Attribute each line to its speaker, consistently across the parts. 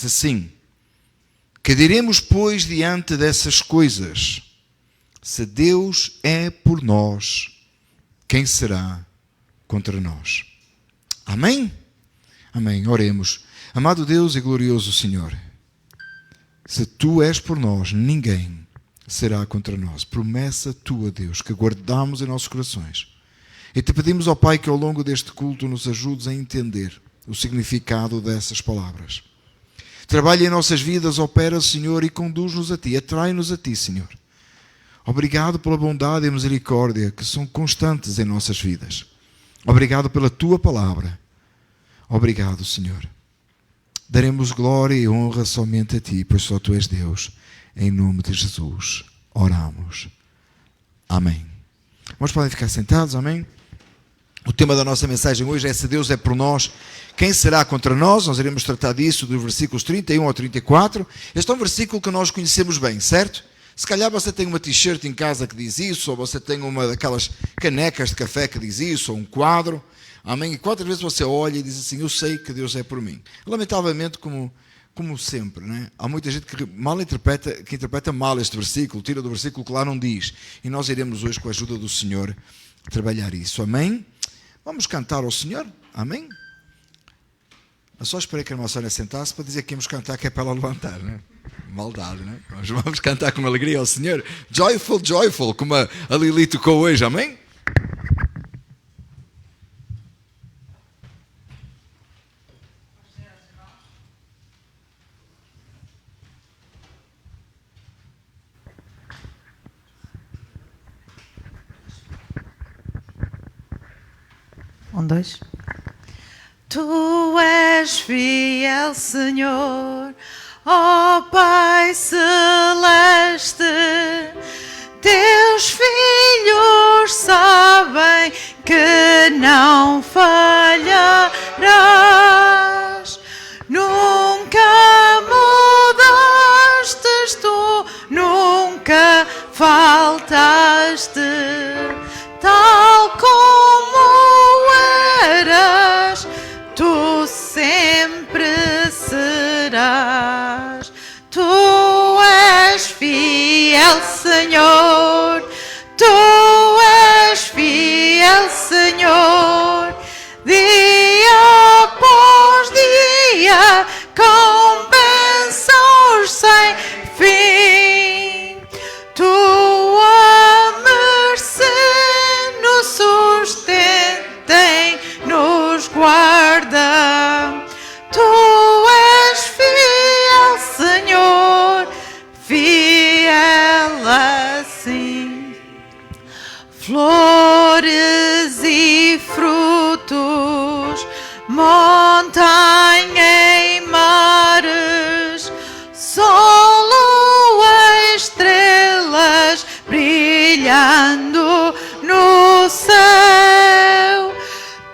Speaker 1: assim: que diremos, pois, diante dessas coisas? Se Deus é por nós, quem será contra nós? Amém? Amém. Oremos. Amado Deus e glorioso Senhor, se Tu és por nós, ninguém será contra nós. Promessa Tua, Deus, que guardamos em nossos corações. E Te pedimos, ó Pai, que ao longo deste culto nos ajudes a entender o significado dessas palavras. Trabalha em nossas vidas, opera, Senhor, e conduz-nos a Ti, atrai-nos a Ti, Senhor. Obrigado pela bondade e misericórdia que são constantes em nossas vidas. Obrigado pela Tua palavra. Obrigado, Senhor. Daremos glória e honra somente a Ti, pois só Tu és Deus. Em nome de Jesus, oramos. Amém. Mas podem ficar sentados, amém? O tema da nossa mensagem hoje é: se Deus é por nós, quem será contra nós? Nós iremos tratar disso dos versículos 31 ao 34. Este é um versículo que nós conhecemos bem, certo? Se calhar você tem uma t-shirt em casa que diz isso, ou você tem uma daquelas canecas de café que diz isso, ou um quadro. Amém? E quantas vezes você olha e diz assim: eu sei que Deus é por mim. Lamentavelmente, como sempre, né? Há muita gente que interpreta mal este versículo, tira do versículo que lá não diz. E nós iremos hoje, com a ajuda do Senhor, trabalhar isso. Amém? Vamos cantar ao Senhor? Amém? Eu só esperei que a irmã Sónia sentasse para dizer que íamos cantar, que é para ela levantar, né? Maldade, né? Vamos cantar com alegria ao Senhor. Joyful, joyful, como a Lili tocou hoje, amém?
Speaker 2: Um, dois. Tu és fiel, Senhor, ó Pai celeste. Teus filhos sabem que não falharás. Nunca mudastes, tu nunca faltaste. Tal como eras, tu sempre serás. Tu és fiel, Senhor. Tu és fiel, Senhor. Dia após dia, com bênçãos sem fim. Tua mercê nos sustenta e nos guarda. Tu és fiel, Senhor, fiel assim. Flores e frutos, montanha e mares, sol, lua, estrelas brilhando no céu.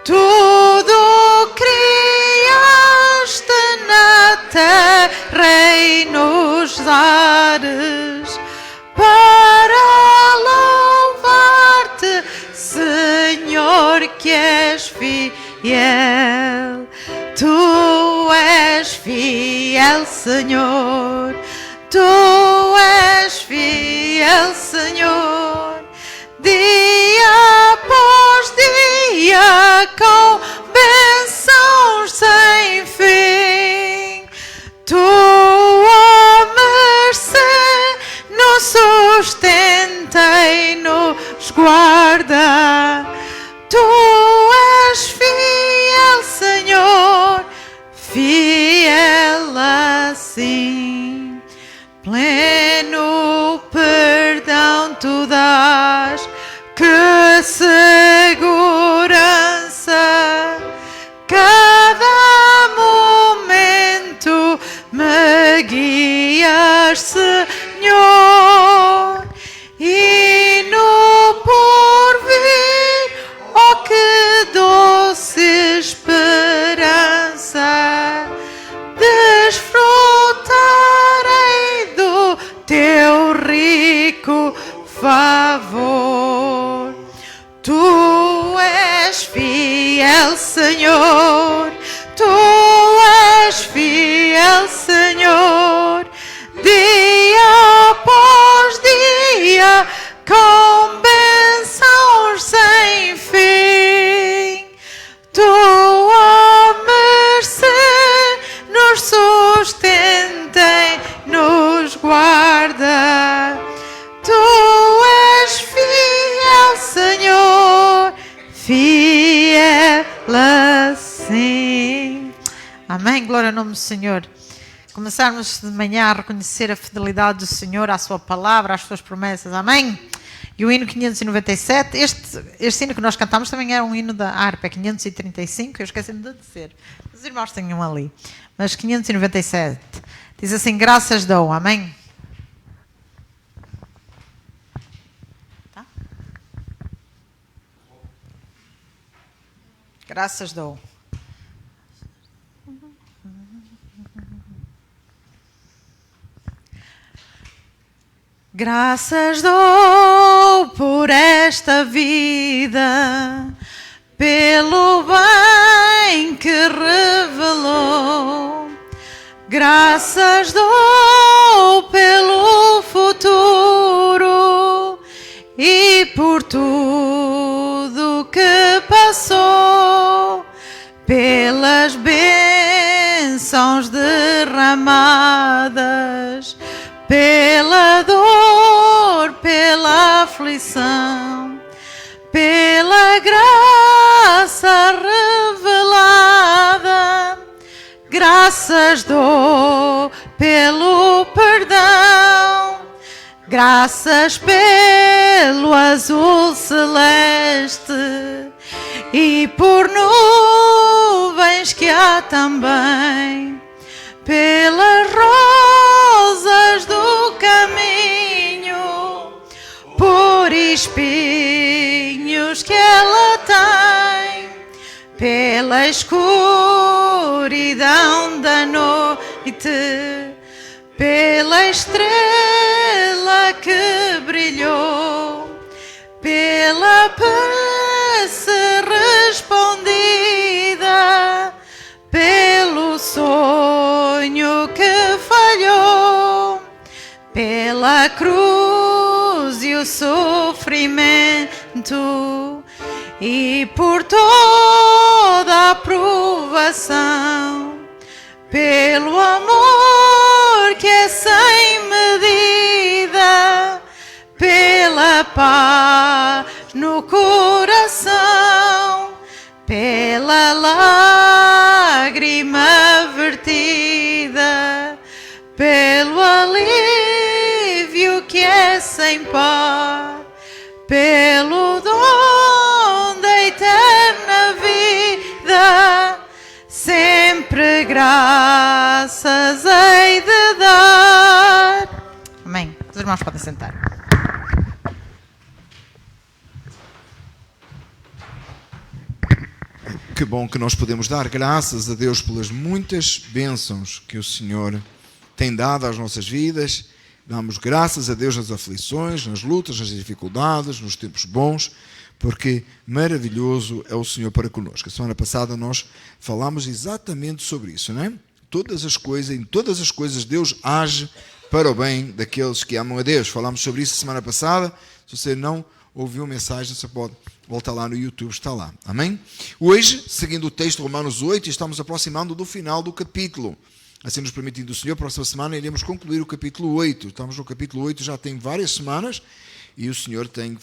Speaker 2: Tudo criaste na terra e nos ares para louvar-te, Senhor, que és fiel. Tu és fiel, Senhor. Tu és fiel, Senhor. Dia após dia, com bênçãos sem fim. Tua mercê nos sustenta e nos guarda. Tu és fiel, Senhor, fiel assim. Pleno perdão tu dás, que segurança. Cada momento me guias, Senhor. E no porvir, oh que doce esperança, desfrutarei do teu rico favor. Tu és fiel, Senhor. Tu és fiel, Senhor. orarmos, Senhor, começarmos de manhã a reconhecer a fidelidade do Senhor à sua palavra, às suas promessas, amém? E o hino 597, este hino que nós cantamos também era um hino da harpa, 535, eu esqueci-me de dizer, os irmãos tenham ali, mas 597, diz assim, graças dou, amém? Tá? Graças dou. Graças dou por esta vida, pelo bem que revelou. Graças dou pelo futuro e por tudo que passou, pelas bênçãos derramadas, pela dor, pela aflição, pela graça revelada, graças dou pelo perdão, graças pelo azul celeste e por nuvens que há também, pelas rosas do caminho, por espinhos que ela tem, pela escuridão da noite, pela estrela que brilhou, pela prece respondida, pelo sonho que falhou, pela cruz e o sofrimento e por toda a provação, pelo amor que é sem medida, pela paz no coração, pela lágrima vertida, pelo alívio que é sem par, pelo dom da eterna vida, sempre graças hei de dar. Amém. Os irmãos podem sentar.
Speaker 1: Que bom que nós podemos dar graças a Deus pelas muitas bênçãos que o Senhor tem dado às nossas vidas. Damos graças a Deus nas aflições, nas lutas, nas dificuldades, nos tempos bons, porque maravilhoso é o Senhor para conosco. A semana passada nós falámos exatamente sobre isso, não é? Em todas as coisas Deus age para o bem daqueles que amam a Deus. Falámos sobre isso a semana passada. Se você não ouviu a mensagem, você pode voltar lá no YouTube, está lá. Amém? Hoje, seguindo o texto de Romanos 8, estamos aproximando do final do capítulo. Assim nos permitindo o Senhor, próxima semana iremos concluir o capítulo 8. Estamos no capítulo 8, já tem várias semanas, e o Senhor tem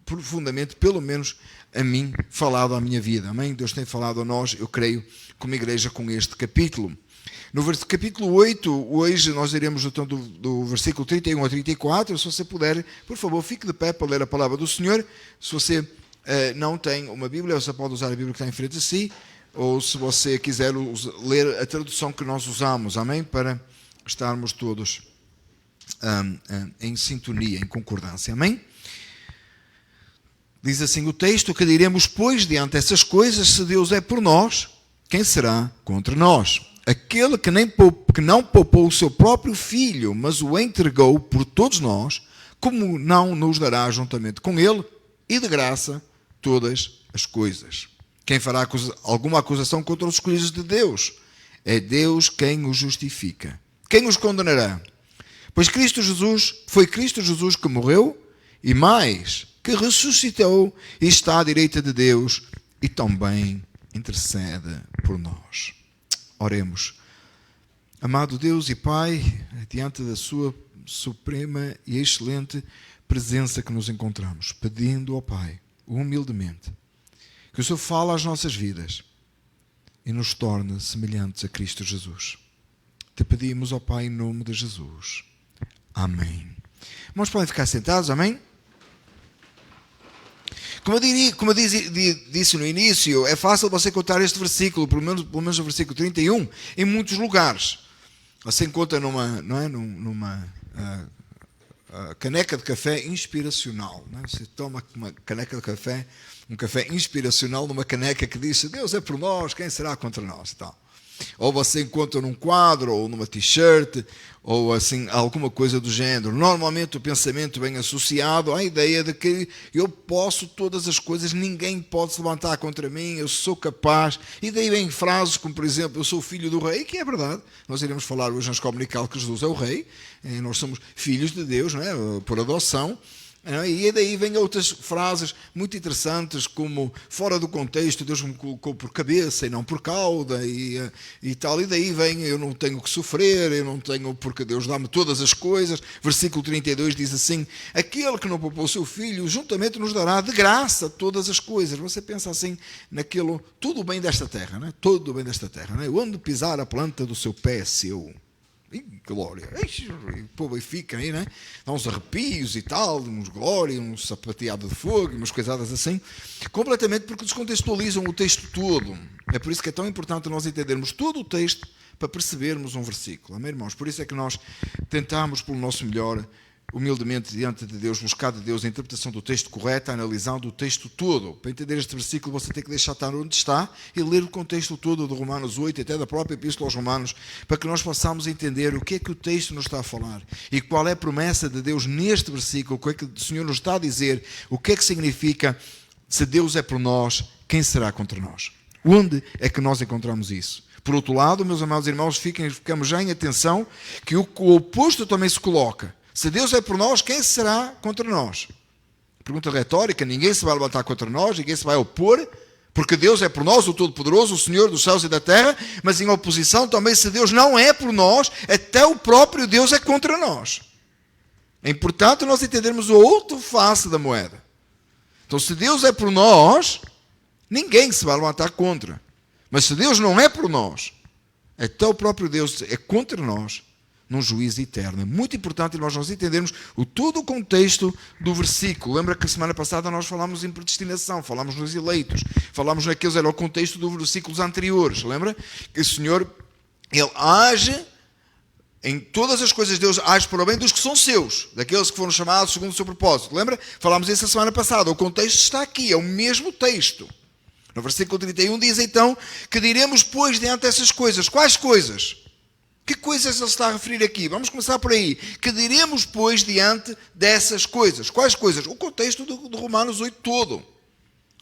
Speaker 1: profundamente, pelo menos a mim, falado à minha vida. Amém? Deus tem falado a nós, eu creio, como igreja, com este capítulo. No capítulo 8, hoje nós iremos então do versículo 31 a 34. Se você puder, por favor, fique de pé para ler a palavra do Senhor. Se você não tem uma Bíblia, você pode usar a Bíblia que está em frente a si, ou se você quiser ler a tradução que nós usamos, amém? Para estarmos todos em sintonia, em concordância, amém? Diz assim o texto: que diremos, pois, diante dessas coisas, se Deus é por nós, quem será contra nós? Aquele que não poupou o seu próprio Filho, mas o entregou por todos nós, como não nos dará juntamente com ele, e de graça, todas as coisas? Quem fará alguma acusação contra os escolhidos de Deus? É Deus quem os justifica. Quem os condenará? Pois foi Cristo Jesus que morreu, e mais, que ressuscitou e está à direita de Deus, e também intercede por nós. Oremos. Amado Deus e Pai, diante da sua suprema e excelente presença que nos encontramos, pedindo ao Pai, humildemente, que o Senhor fale às nossas vidas, e nos torne semelhantes a Cristo Jesus. Te pedimos, ó Pai, em nome de Jesus. Amém. Irmãos, podem ficar sentados, amém? Como eu disse no início, é fácil você encontrar este versículo, pelo menos o versículo 31, em muitos lugares. Você encontra numa caneca de café inspiracional. Não é? Você toma uma caneca de café, um café inspiracional numa caneca que diz: Deus é por nós, quem será contra nós? Tal. Ou você encontra num quadro, ou numa t-shirt, ou assim, alguma coisa do género. Normalmente o pensamento vem associado à ideia de que eu posso todas as coisas, ninguém pode se levantar contra mim, eu sou capaz. E daí vem frases como, por exemplo, eu sou filho do rei, que é verdade. Nós iremos falar hoje na escola dominical que Jesus é o rei. Nós somos filhos de Deus, não é? Por adoção. E daí vem outras frases muito interessantes, como fora do contexto, Deus me colocou por cabeça e não por cauda, e tal. E daí vem, eu não tenho que sofrer, eu não tenho, porque Deus dá-me todas as coisas. Versículo 32 diz assim: aquele que não poupou o seu filho, juntamente nos dará de graça todas as coisas. Você pensa assim, naquilo, tudo bem desta terra, não é? Tudo bem desta terra, não é? Onde pisar a planta do seu pé é seu. E glória, o povo aí fica aí, né? Dá uns arrepios e tal, uns glória, uns sapateado de fogo, umas coisadas assim, completamente porque descontextualizam o texto todo. É por isso que é tão importante nós entendermos todo o texto para percebermos um versículo, amém, irmãos? Por isso é que nós tentamos, pelo nosso melhor, humildemente diante de Deus, buscar de Deus a interpretação do texto correta, analisando o texto todo. Para entender este versículo, você tem que deixar estar onde está e ler o contexto todo de Romanos 8, até da própria Epístola aos Romanos, para que nós possamos entender o que é que o texto nos está a falar e qual é a promessa de Deus neste versículo, o que é que o Senhor nos está a dizer, o que é que significa: se Deus é por nós, quem será contra nós? Onde é que nós encontramos isso? Por outro lado, meus amados irmãos, ficamos já em atenção que o oposto também se coloca. Se Deus é por nós, quem será contra nós? Pergunta retórica: ninguém se vai levantar contra nós, ninguém se vai opor, porque Deus é por nós, o Todo-Poderoso, o Senhor dos céus e da terra. Mas em oposição também, se Deus não é por nós, até o próprio Deus é contra nós. É importante nós entendermos a outra face da moeda. Então, se Deus é por nós, ninguém se vai levantar contra. Mas se Deus não é por nós, até o próprio Deus é contra nós, num juízo eterno. É muito importante nós entendermos todo o contexto do versículo. Lembra que a semana passada nós falámos em predestinação, falámos nos eleitos, falámos naqueles, era o contexto dos versículos anteriores. Lembra que o Senhor, Ele age em todas as coisas de Deus, age para o bem dos que são seus, daqueles que foram chamados segundo o seu propósito. Lembra? Falámos isso a semana passada. O contexto está aqui, é o mesmo texto. No versículo 31 diz então que diremos, pois, diante dessas coisas. Quais coisas? Que coisas ele está a referir aqui? Vamos começar por aí. Que diremos, pois, diante dessas coisas? Quais coisas? O contexto do Romanos 8 todo.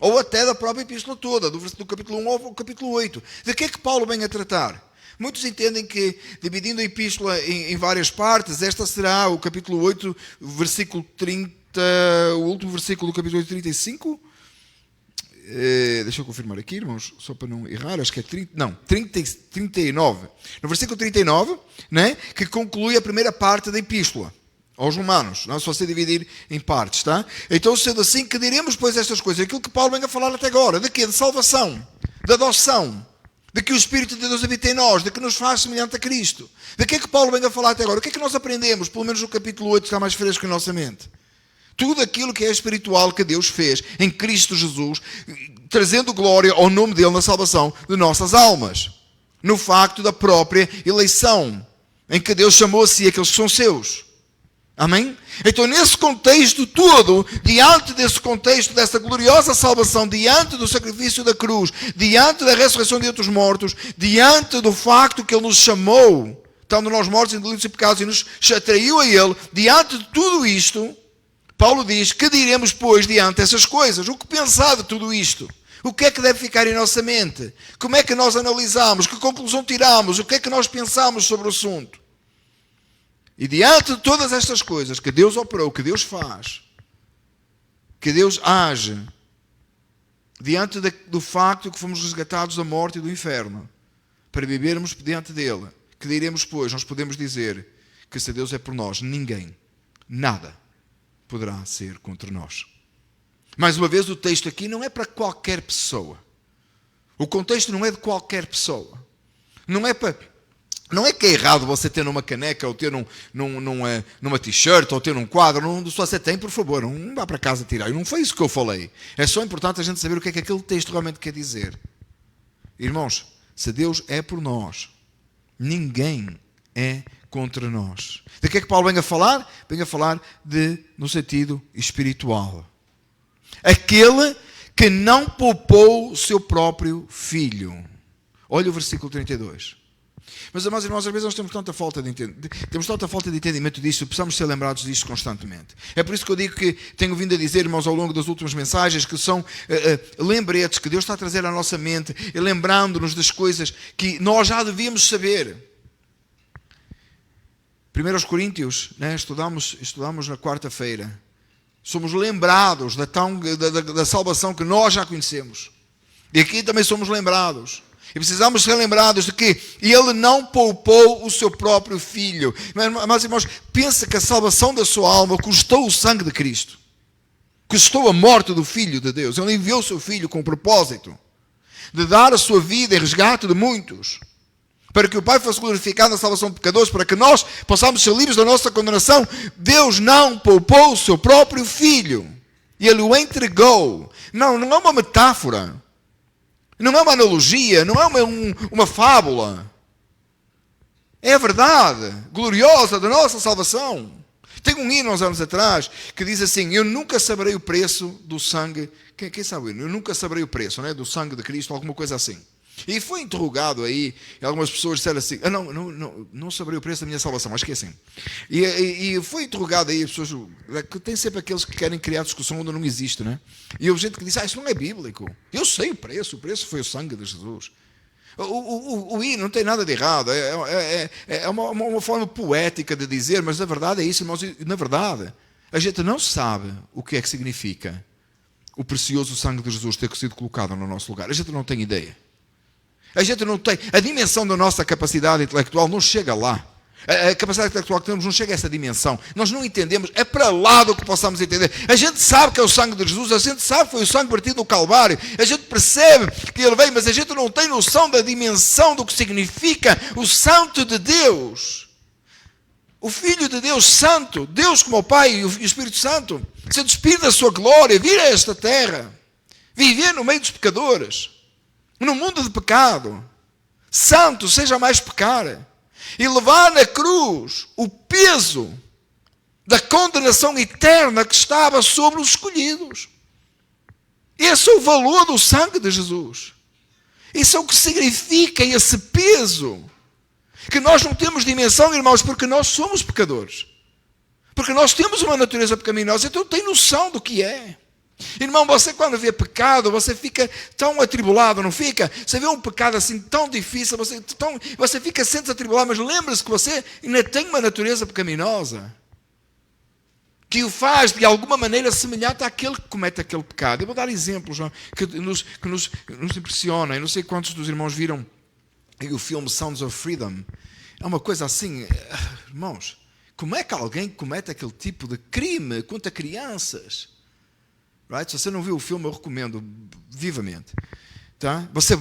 Speaker 1: Ou até da própria epístola toda, do capítulo 1 ao capítulo 8. De que é que Paulo vem a tratar? Muitos entendem que, dividindo a epístola em várias partes, esta será o capítulo 8, versículo 30, o último versículo do capítulo 8, 35. Deixa eu confirmar aqui, irmãos, só para não errar, acho que é 39. No versículo 39, né, que conclui a primeira parte da epístola aos Romanos, não é? Se você dividir em partes, tá? Então, sendo assim, que diremos, pois, estas coisas? Aquilo que Paulo vem a falar até agora, de quê? De salvação, de adoção, de que o Espírito de Deus habita em nós, de que nos faz semelhante a Cristo. De que é que Paulo vem a falar até agora? O que é que nós aprendemos? Pelo menos o capítulo 8 está mais fresco em nossa mente. Tudo aquilo que é espiritual que Deus fez em Cristo Jesus, trazendo glória ao nome dele na salvação de nossas almas. No facto da própria eleição, em que Deus chamou a si aqueles que são seus. Amém? Então, nesse contexto todo, diante desse contexto, dessa gloriosa salvação, diante do sacrifício da cruz, diante da ressurreição de entre os mortos, diante do facto que Ele nos chamou, estando nós mortos em delitos e pecados, e nos atraiu a Ele, diante de tudo isto, Paulo diz: que diremos, pois, diante dessas coisas? O que pensar de tudo isto? O que é que deve ficar em nossa mente? Como é que nós analisamos? Que conclusão tiramos? O que é que nós pensamos sobre o assunto? E diante de todas estas coisas que Deus operou, que Deus faz, que Deus age, diante do facto que fomos resgatados da morte e do inferno, para vivermos diante dele, que diremos, pois? Nós podemos dizer que se Deus é por nós, ninguém, nada, poderá ser contra nós. Mais uma vez, o texto aqui não é para qualquer pessoa. O contexto não é de qualquer pessoa. Não é que é errado você ter numa caneca, ou ter numa t-shirt, ou ter num quadro. Não, se você tem, por favor, não vá para casa tirar. Não foi isso que eu falei. É só importante a gente saber o que é que aquele texto realmente quer dizer. Irmãos, se Deus é por nós, ninguém é contra nós. De que é que Paulo vem a falar? Vem a falar no sentido espiritual. Aquele que não poupou o seu próprio filho. Olha o versículo 32. Mas, amados irmãos, às vezes nós temos tanta falta de entendimento disso, precisamos ser lembrados disto constantemente. É por isso que eu digo que tenho vindo a dizer, irmãos, ao longo das últimas mensagens, que são lembretes que Deus está a trazer à nossa mente, e lembrando-nos das coisas que nós já devíamos saber. 1 Coríntios, né, estudamos na quarta-feira. Somos lembrados da salvação que nós já conhecemos. E aqui também somos lembrados. E precisamos ser lembrados de que Ele não poupou o seu próprio Filho. Mas, irmãos, pensa que a salvação da sua alma custou o sangue de Cristo. Custou a morte do Filho de Deus. Ele enviou o seu Filho com o propósito de dar a sua vida em resgate de muitos. Para que o Pai fosse glorificado na salvação de pecadores, para que nós possamos ser livres da nossa condenação. Deus não poupou o seu próprio Filho. E Ele o entregou. Não é uma metáfora. Não é uma analogia, não é uma fábula. É a verdade gloriosa da nossa salvação. Tem um hino uns anos atrás que diz assim: eu nunca saberei o preço do sangue. Quem sabe? Eu nunca saberei o preço, né, do sangue de Cristo, alguma coisa assim. E foi interrogado aí, e algumas pessoas disseram assim: não saberei o preço da minha salvação, acho que é assim. E foi interrogado aí, as pessoas, que tem sempre aqueles que querem criar discussão onde não existe, né? E houve gente que disse: isso não é bíblico. Eu sei o preço foi o sangue de Jesus. O hino não tem nada de errado, é uma forma poética de dizer, mas na verdade é isso, irmãos. Na verdade, a gente não sabe o que é que significa o precioso sangue de Jesus ter sido colocado no nosso lugar. A gente não tem ideia. A gente não tem, a dimensão da nossa capacidade intelectual não chega lá. A capacidade intelectual que temos não chega a essa dimensão. Nós não entendemos, é para lá do que possamos entender. A gente sabe que é o sangue de Jesus, a gente sabe que foi o sangue partido no Calvário, a gente percebe que Ele veio, mas a gente não tem noção da dimensão do que significa o Santo de Deus. O Filho de Deus Santo, Deus como o Pai e o Espírito Santo, se despir da sua glória, vir a esta terra, viver no meio dos pecadores, no mundo de pecado, santo, seja mais pecar, e levar na cruz o peso da condenação eterna que estava sobre os escolhidos. Esse é o valor do sangue de Jesus. Isso é o que significa esse peso, que nós não temos dimensão, irmãos, porque nós somos pecadores, porque nós temos uma natureza pecaminosa, então tem noção do que é. Irmão, você quando vê pecado, você fica tão atribulado, não fica? Você vê um pecado assim tão difícil, você fica sempre atribulado, mas lembra-se que você ainda tem uma natureza pecaminosa que o faz de alguma maneira semelhante àquele que comete aquele pecado. Eu vou dar exemplos que nos impressionam. Eu não sei quantos dos irmãos viram o filme Sounds of Freedom. É uma coisa assim, irmãos, como é que alguém comete aquele tipo de crime contra crianças? Right? Se você não viu o filme, eu recomendo vivamente. Tá? Você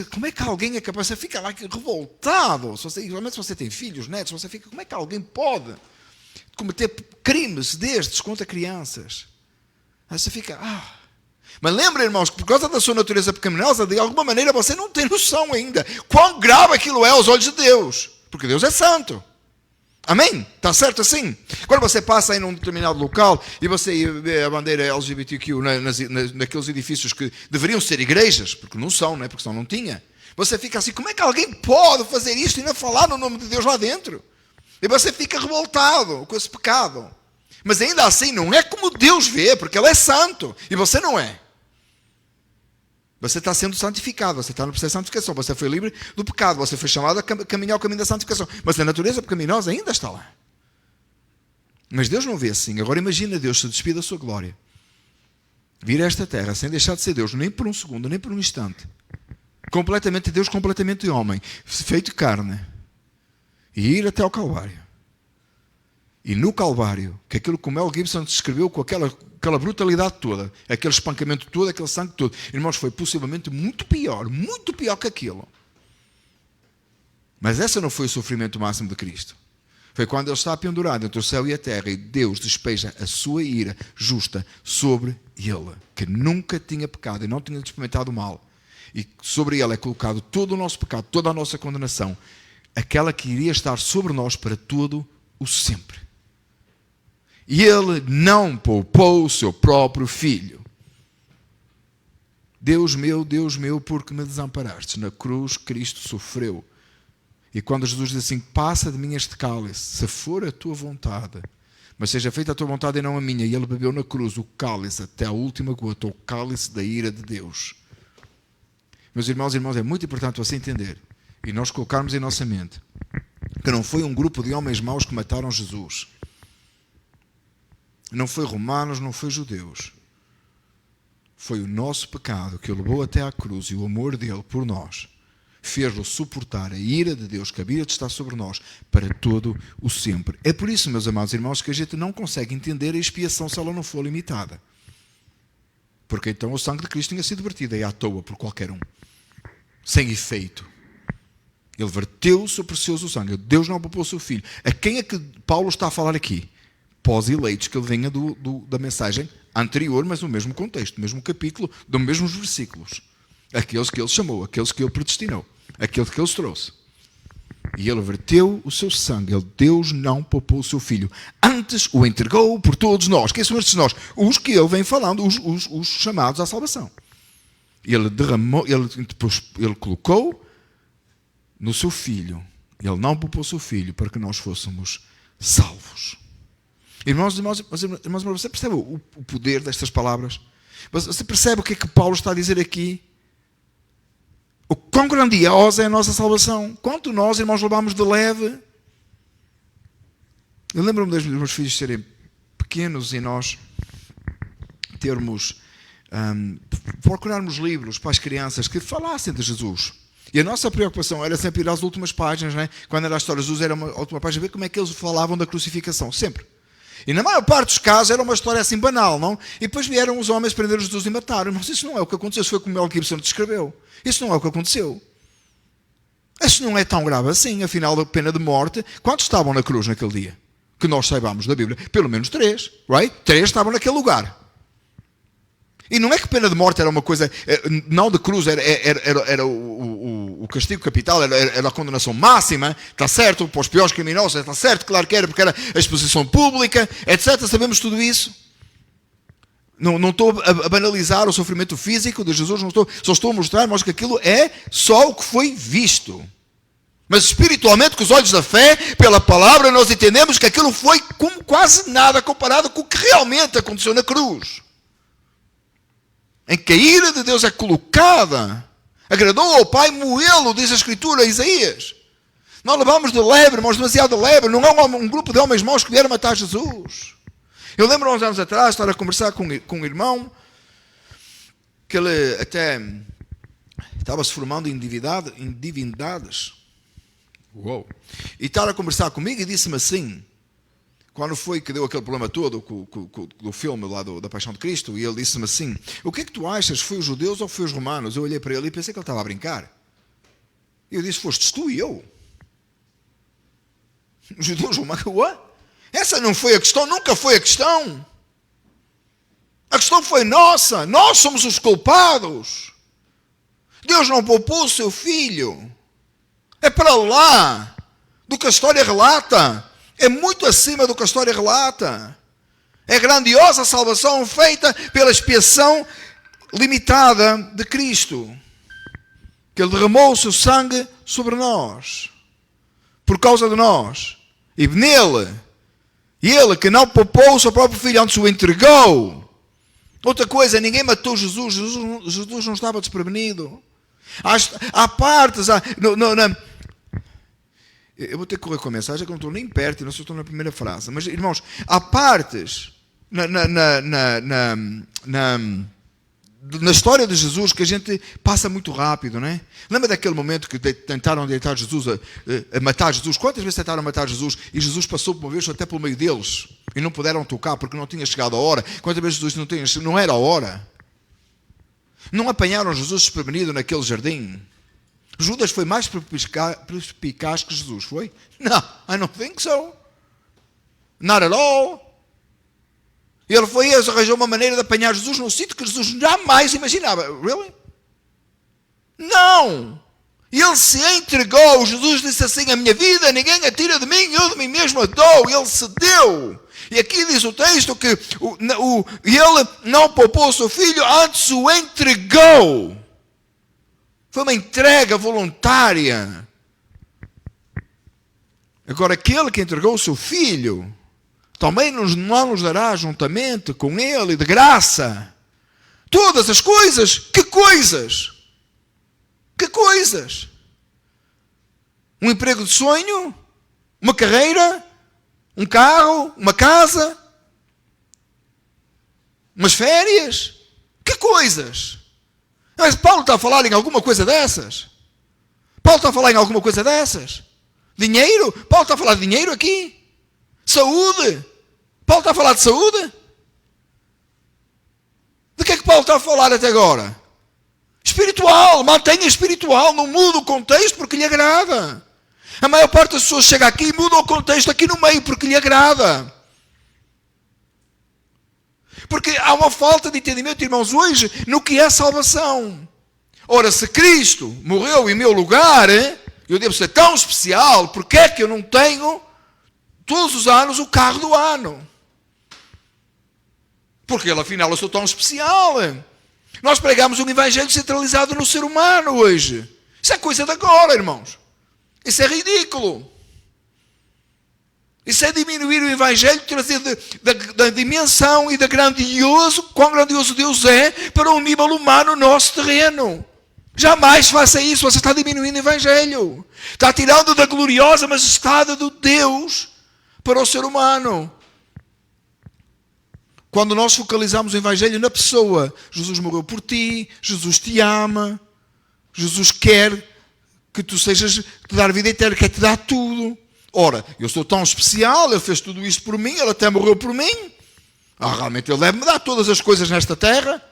Speaker 1: como é que alguém é capaz? Você fica lá revoltado. Realmente, se você tem filhos, netos, você fica, como é que alguém pode cometer crimes destes contra crianças? Aí você fica, Mas lembra, irmãos, que por causa da sua natureza pecaminosa, de alguma maneira você não tem noção ainda quão grave aquilo é aos olhos de Deus. Porque Deus é santo. Amém? Está certo assim? Quando você passa aí num determinado local e você vê a bandeira LGBTQ naqueles edifícios que deveriam ser igrejas, porque não são, né? Porque senão não tinha. Você fica assim, como é que alguém pode fazer isto e ainda falar no nome de Deus lá dentro? E você fica revoltado com esse pecado. Mas ainda assim não é como Deus vê, porque Ele é santo e você não é. Você está sendo santificado, você está no processo de santificação, você foi livre do pecado, você foi chamado a caminhar o caminho da santificação, mas a natureza pecaminosa ainda está lá. Mas Deus não vê assim. Agora imagina Deus se despir da sua glória, vir a esta terra sem deixar de ser Deus, nem por um segundo, nem por um instante, completamente Deus, completamente homem, feito carne, e ir até ao Calvário, E no Calvário, que aquilo que o Mel Gibson descreveu com aquela brutalidade toda, aquele espancamento todo, aquele sangue todo, irmãos, foi possivelmente muito pior que aquilo. Mas esse não foi o sofrimento máximo de Cristo. Foi quando ele está pendurado entre o céu e a terra e Deus despeja a sua ira justa sobre ele, que nunca tinha pecado e não tinha experimentado o mal. E sobre ele é colocado todo o nosso pecado, toda a nossa condenação, aquela que iria estar sobre nós para todo o sempre. E ele não poupou o seu próprio filho. Deus meu, porque me desamparaste? Na cruz Cristo sofreu. E quando Jesus diz assim, passa de mim este cálice, se for a tua vontade, mas seja feita a tua vontade e não a minha. E ele bebeu na cruz o cálice até a última gota, o cálice da ira de Deus. Meus irmãos e irmãs, é muito importante você entender, e nós colocarmos em nossa mente, que não foi um grupo de homens maus que mataram Jesus. Não foi romanos, não foi judeus. Foi o nosso pecado que o levou até à cruz e o amor dele por nós fez-lo suportar a ira de Deus que havia de estar sobre nós para todo o sempre. É por isso, meus amados irmãos, que a gente não consegue entender a expiação se ela não for limitada. Porque então o sangue de Cristo tinha sido vertido aí à toa por qualquer um. Sem efeito. Ele verteu o seu precioso sangue. Deus não poupou o seu filho. A quem é que Paulo está a falar aqui? Pós-eleitos, que ele venha da mensagem anterior, mas no mesmo contexto, no mesmo capítulo, dos mesmos versículos. Aqueles que ele chamou, aqueles que ele predestinou, aqueles que ele trouxe. E ele verteu o seu sangue. Deus não poupou o seu filho. Antes o entregou por todos nós. Quem são estes nós? Os que ele vem falando, os chamados à salvação. Ele derramou, ele colocou no seu filho. Ele não poupou o seu filho para que nós fôssemos salvos. Irmãos, você percebe o poder destas palavras? Você percebe o que é que Paulo está a dizer aqui? O quão grandiosa é a nossa salvação. Quanto nós, irmãos, levamos de leve. Eu lembro-me dos meus filhos serem pequenos e nós termos, procurarmos livros para as crianças que falassem de Jesus. E a nossa preocupação era sempre ir às últimas páginas, né? Quando era a história de Jesus, era uma última página, ver como é que eles falavam da crucificação. Sempre. E na maior parte dos casos era uma história assim banal, não? E depois vieram os homens prender Jesus e mataram. Mas isso não é o que aconteceu. Isso foi como Mel Gibson descreveu. Isso não é o que aconteceu. Isso não é tão grave assim. Afinal, a pena de morte, quantos estavam na cruz naquele dia? Que nós saibamos da Bíblia. Pelo menos 3. Right? 3 estavam naquele lugar. E não é que pena de morte era uma coisa, não de cruz, era o castigo capital, era a condenação máxima, está certo, para os piores criminosos, está certo, claro que era, porque era a exposição pública, etc. Sabemos tudo isso. Não estou a banalizar o sofrimento físico de Jesus, só estou a mostrar, mas que aquilo é só o que foi visto. Mas espiritualmente, com os olhos da fé, pela palavra, nós entendemos que aquilo foi como quase nada comparado com o que realmente aconteceu na cruz. Em que a ira de Deus é colocada, agradou ao Pai moê-lo, diz a Escritura, Isaías. Nós levamos de leve, irmãos, demasiado de leve. Não é um grupo de homens maus que vieram matar Jesus. Eu lembro uns anos atrás, estar a conversar com um irmão, que ele até estava se formando em divindades. Uou. E estava a conversar comigo e disse-me assim, quando foi que deu aquele problema todo do filme lá da Paixão de Cristo, e ele disse-me assim, o que é que tu achas, foi os judeus ou foi os romanos? Eu olhei para ele e pensei que ele estava a brincar. E eu disse, foste tu e eu. Os judeus, romanos, what? Essa não foi a questão, nunca foi a questão. A questão foi nossa, nós somos os culpados. Deus não poupou o seu filho. É para lá do que a história relata. É muito acima do que a história relata. É grandiosa a salvação feita pela expiação limitada de Cristo. Que Ele derramou o seu sangue sobre nós. Por causa de nós. E nele. E Ele que não poupou o seu próprio filho, antes o entregou. Outra coisa, ninguém matou Jesus. Jesus não estava desprevenido. Há partes... Eu vou ter que correr com a mensagem, que eu não estou nem perto, não estou na primeira frase. Mas, na história de Jesus que a gente passa muito rápido, não é? Lembra daquele momento que tentaram deitar Jesus, a matar Jesus? Quantas vezes tentaram matar Jesus e Jesus passou por uma vez até pelo meio deles e não puderam tocar porque não tinha chegado a hora? Quantas vezes Jesus não era a hora? Não apanharam Jesus desprevenido naquele jardim? Judas foi mais perspicaz que Jesus, foi? Não, I don't think so. Not at all. Ele foi e arranjou uma maneira de apanhar Jesus num sítio que Jesus jamais imaginava. Really? Não! Ele se entregou. Jesus disse assim: a minha vida ninguém a tira de mim, eu de mim mesmo a dou. Ele se deu. E aqui diz o texto que ele não poupou o seu filho, antes o entregou. Foi uma entrega voluntária. Agora, aquele que entregou o seu filho também não nos dará juntamente com ele de graça todas as coisas. Que coisas? Que coisas? Um emprego de sonho? Uma carreira? Um carro? Uma casa? Umas férias? Que coisas? Mas Paulo está a falar em alguma coisa dessas? Paulo está a falar em alguma coisa dessas? Dinheiro? Paulo está a falar de dinheiro aqui? Saúde? Paulo está a falar de saúde? De que é que Paulo está a falar até agora? Espiritual, mantenha espiritual, não muda o contexto porque lhe agrada. A maior parte das pessoas chega aqui e muda o contexto aqui no meio porque lhe agrada. Porque há uma falta de entendimento, irmãos, hoje, no que é salvação. Ora, se Cristo morreu em meu lugar, eu devo ser tão especial, porque é que eu não tenho todos os anos o carro do ano? Porque ele, afinal, eu sou tão especial. Nós pregamos um evangelho centralizado no ser humano hoje. Isso é coisa de agora, irmãos. Isso é ridículo. Isso é diminuir o evangelho, trazer da dimensão e da quão grandioso Deus é, para um nível humano nosso terreno. Jamais faça isso, você está diminuindo o evangelho. Está tirando da gloriosa majestade do Deus para o ser humano. Quando nós focalizamos o evangelho na pessoa, Jesus morreu por ti, Jesus te ama, Jesus quer que tu sejas, te dar vida eterna, quer te dar tudo. Ora, eu sou tão especial, ele fez tudo isto por mim, ele até morreu por mim. Realmente ele deve me dar todas as coisas nesta terra.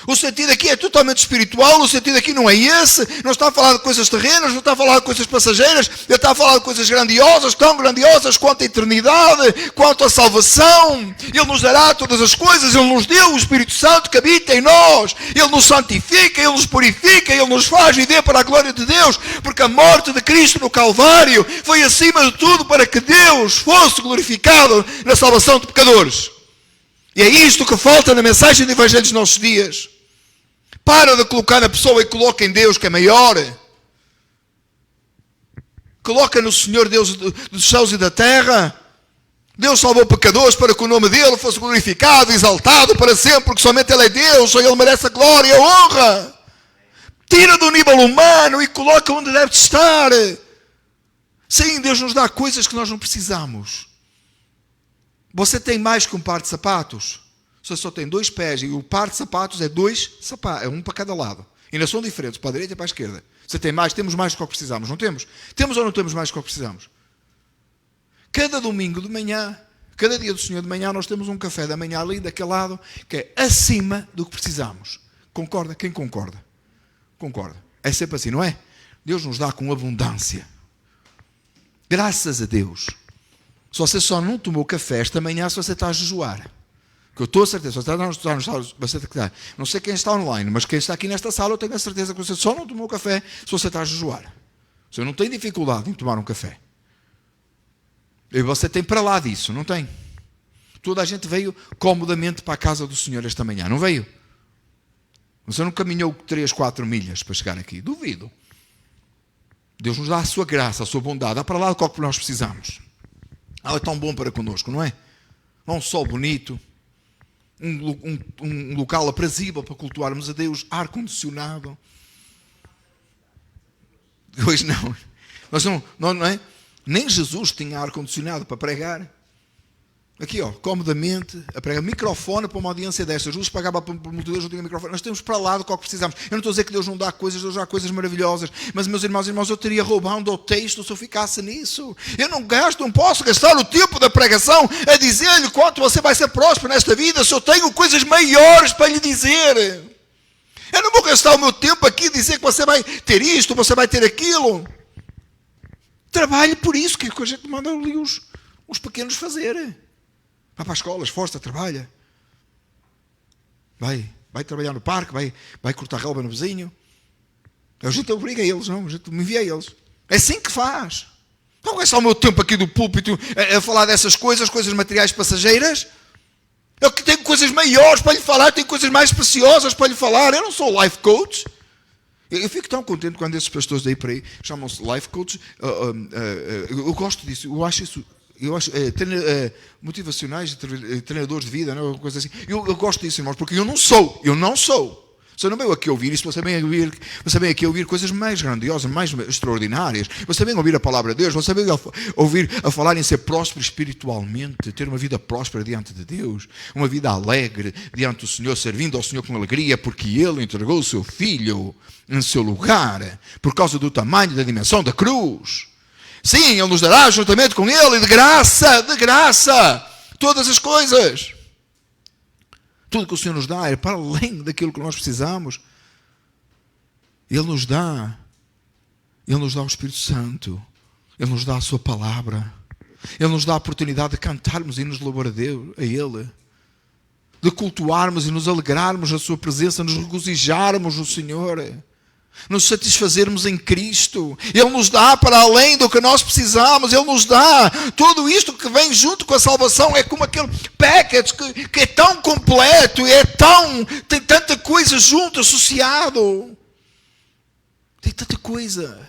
Speaker 1: O sentido aqui é totalmente espiritual, o sentido aqui não é esse, não está a falar de coisas terrenas, não está a falar de coisas passageiras, ele está a falar de coisas grandiosas, tão grandiosas quanto a eternidade, quanto a salvação. Ele nos dará todas as coisas, ele nos deu o Espírito Santo que habita em nós, ele nos santifica, ele nos purifica, ele nos faz viver para a glória de Deus, porque a morte de Cristo no Calvário foi acima de tudo para que Deus fosse glorificado na salvação de pecadores. E é isto que falta na mensagem do Evangelho dos nossos dias. Para de colocar na pessoa e coloca em Deus que é maior. Coloca no Senhor Deus dos céus e da terra. Deus salvou pecadores para que o nome dele fosse glorificado, exaltado para sempre, porque somente ele é Deus, só ele merece a glória e a honra. Tira do nível humano e coloca onde deve estar. Sim, Deus nos dá coisas que nós não precisamos. Você tem mais que um par de sapatos? Você só tem 2 pés e o par de sapatos é 2 sapatos, é um para cada lado. E ainda são diferentes, para a direita e para a esquerda. Você tem mais, temos mais do que precisamos, não temos? Temos ou não temos mais do que precisamos? Cada domingo de manhã, cada dia do Senhor de manhã, nós temos um café da manhã ali daquele lado que é acima do que precisamos. Concorda? Quem concorda? Concorda. É sempre assim, não é? Deus nos dá com abundância. Graças a Deus. Se você só não tomou café esta manhã, se você está a jejuar. Que eu estou a certeza, se você está, não sei quem está online, mas quem está aqui nesta sala, eu tenho a certeza que você só não tomou café se você está a jejuar. Você não tem dificuldade em tomar um café. E você tem para lá disso, não tem? Toda a gente veio comodamente para a casa do Senhor esta manhã, não veio? Você não caminhou 3, 4 milhas para chegar aqui, duvido. Deus nos dá a sua graça, a sua bondade, dá para lá o que nós precisamos. Ela é tão bom para connosco, não é? Um sol bonito, um local aprazível para cultuarmos a Deus, ar-condicionado. Hoje não. Mas não é? Nem Jesus tinha ar-condicionado para pregar. aqui, comodamente, a pregar microfone para uma audiência destas. Jesus pagava por multidões, não tinha microfone. Nós temos para lá do que precisamos. Eu não estou a dizer que Deus não dá coisas, Deus dá coisas maravilhosas. Mas, meus irmãos, eu teria roubado o texto se eu ficasse nisso. Eu não posso gastar o tempo da pregação a dizer-lhe quanto você vai ser próspero nesta vida, se eu tenho coisas maiores para lhe dizer. Eu não vou gastar o meu tempo aqui a dizer que você vai ter isto, você vai ter aquilo. Trabalhe por isso, que a gente manda ali os pequenos fazerem. Vai para as escolas, força, trabalha. Vai trabalhar no parque, vai cortar relva no vizinho. A gente obriga eles, não, a gente me envia eles. É assim que faz. Não gastar o meu tempo aqui do púlpito a falar dessas coisas materiais passageiras. Eu que tenho coisas maiores para lhe falar, tenho coisas mais preciosas para lhe falar. Eu não sou life coach. Eu fico tão contente quando esses pastores daí para aí chamam-se life coach. Eu gosto disso, eu acho isso. Motivacionais, treinadores de vida, não? Coisa assim. Eu gosto disso, irmãos, porque eu não sou. Você não veio aqui ouvir isso, você vem aqui ouvir coisas mais grandiosas, mais extraordinárias. Você vem ouvir a palavra de Deus, você vem ouvir a falar em ser próspero espiritualmente, ter uma vida próspera diante de Deus, uma vida alegre diante do Senhor, servindo ao Senhor com alegria, porque Ele entregou o seu Filho em seu lugar, por causa do tamanho e da dimensão da cruz. Sim, Ele nos dará juntamente com Ele, de graça, todas as coisas. Tudo que o Senhor nos dá é para além daquilo que nós precisamos. Ele nos dá o Espírito Santo. Ele nos dá a sua palavra. Ele nos dá a oportunidade de cantarmos e nos louvar a Deus, a Ele. De cultuarmos e nos alegrarmos na sua presença, nos regozijarmos no Senhor. Nos satisfazermos em Cristo. Ele nos dá para além do que nós precisamos. Ele nos dá tudo isto que vem junto com a salvação. É como aquele package que é tão completo, tem tanta coisa junto, associado. Tem tanta coisa.